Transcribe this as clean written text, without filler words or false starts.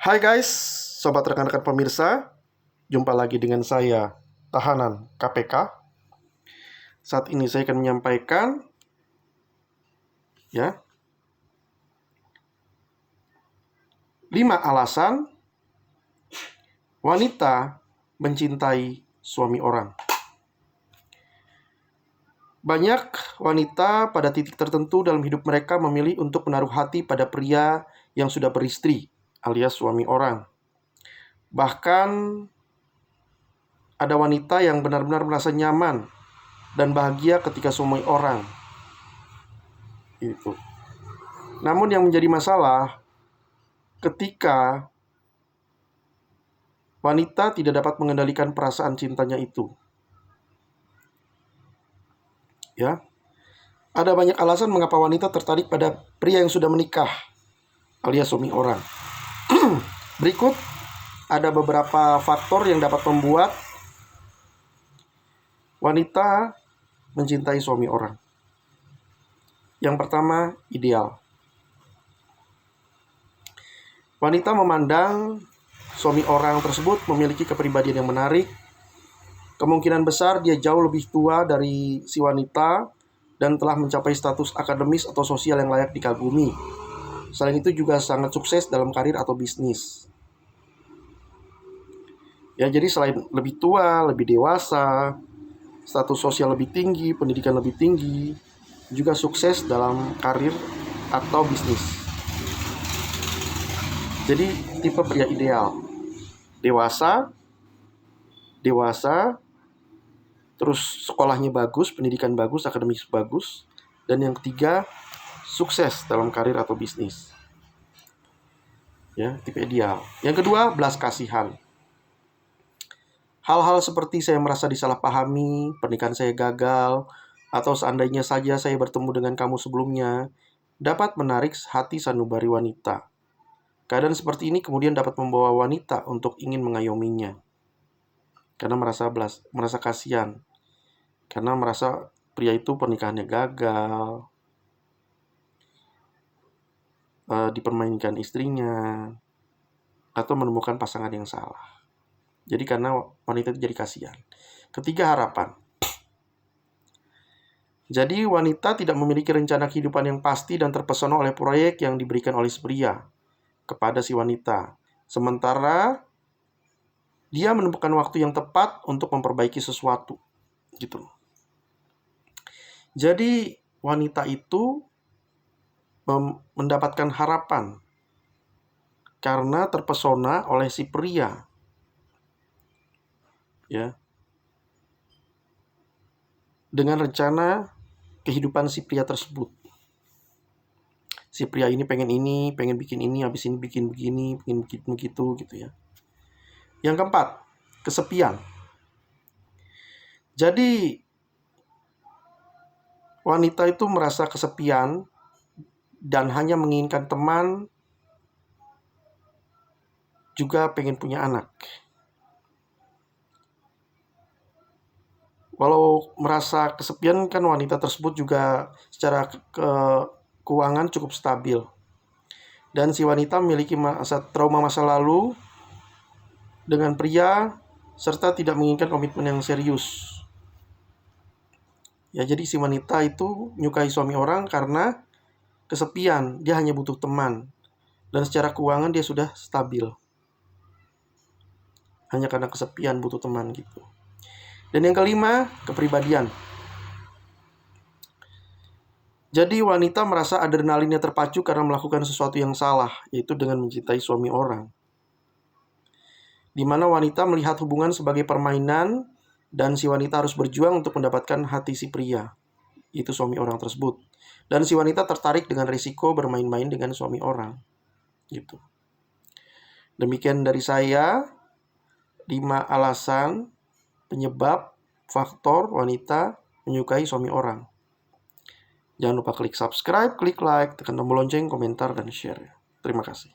Hai guys, sobat rekan-rekan pemirsa, jumpa lagi dengan saya, tahanan KPK. Saat ini saya akan menyampaikan ya 5 alasan wanita mencintai suami orang. Banyak wanita pada titik tertentu dalam hidup mereka memilih untuk menaruh hati pada pria yang sudah beristri, alias suami orang. Bahkan ada wanita yang benar-benar merasa nyaman dan bahagia ketika suami orang. Itu. Namun yang menjadi masalah ketika wanita tidak dapat mengendalikan perasaan cintanya itu. Ya. Ada banyak alasan mengapa wanita tertarik pada pria yang sudah menikah, alias suami orang. Berikut ada beberapa faktor yang dapat membuat wanita mencintai suami orang. Yang pertama, ideal. Wanita memandang suami orang tersebut memiliki kepribadian yang menarik. Kemungkinan besar dia jauh lebih tua dari si wanita dan telah mencapai status akademis atau sosial yang layak dikagumi. Selain itu juga sangat sukses dalam karir atau bisnis. Ya, jadi selain lebih tua, lebih dewasa, status sosial lebih tinggi, pendidikan lebih tinggi, juga sukses dalam karir atau bisnis. Jadi tipe pria ideal, dewasa, terus sekolahnya bagus, pendidikan bagus, akademis bagus, dan yang ketiga sukses dalam karir atau bisnis. Ya, tipe ideal. Yang kedua, belas kasihan. Hal-hal seperti saya merasa disalahpahami, pernikahan saya gagal, atau seandainya saja saya bertemu dengan kamu sebelumnya, dapat menarik hati sanubari wanita. Keadaan seperti ini kemudian dapat membawa wanita untuk ingin mengayominya. Karena merasa kasihan. Karena merasa pria itu pernikahannya gagal, dipermainkan istrinya, atau menemukan pasangan yang salah. Jadi karena wanita itu jadi kasihan. Ketiga, harapan. Jadi wanita tidak memiliki rencana kehidupan yang pasti dan terpesona oleh proyek yang diberikan oleh si pria kepada si wanita. Sementara dia menemukan waktu yang tepat untuk memperbaiki sesuatu. Gitu. Jadi wanita itu mendapatkan harapan karena terpesona oleh si pria. Ya. Dengan rencana kehidupan si pria tersebut. Si pria ini pengen bikin ini, habis ini bikin begini, bikin begitu gitu ya. Yang keempat, kesepian. Jadi wanita itu merasa kesepian dan hanya menginginkan teman, juga pengen punya anak. Walau merasa kesepian, kan wanita tersebut juga secara keuangan cukup stabil. Dan si wanita memiliki trauma masa lalu dengan pria, serta tidak menginginkan komitmen yang serius. Ya, jadi si wanita itu menyukai suami orang karena kesepian, dia hanya butuh teman. Dan secara keuangan dia sudah stabil. Hanya karena kesepian butuh teman gitu. Dan yang kelima, kepribadian. Jadi wanita merasa adrenalinnya terpacu karena melakukan sesuatu yang salah, yaitu dengan mencintai suami orang. Di mana wanita melihat hubungan sebagai permainan dan si wanita harus berjuang untuk mendapatkan hati si pria, yaitu suami orang tersebut. Dan si wanita tertarik dengan risiko bermain-main dengan suami orang. Gitu. Demikian dari saya, 5 alasan penyebab faktor wanita menyukai suami orang. Jangan lupa klik subscribe, klik like, tekan tombol lonceng, komentar, dan share. Terima kasih.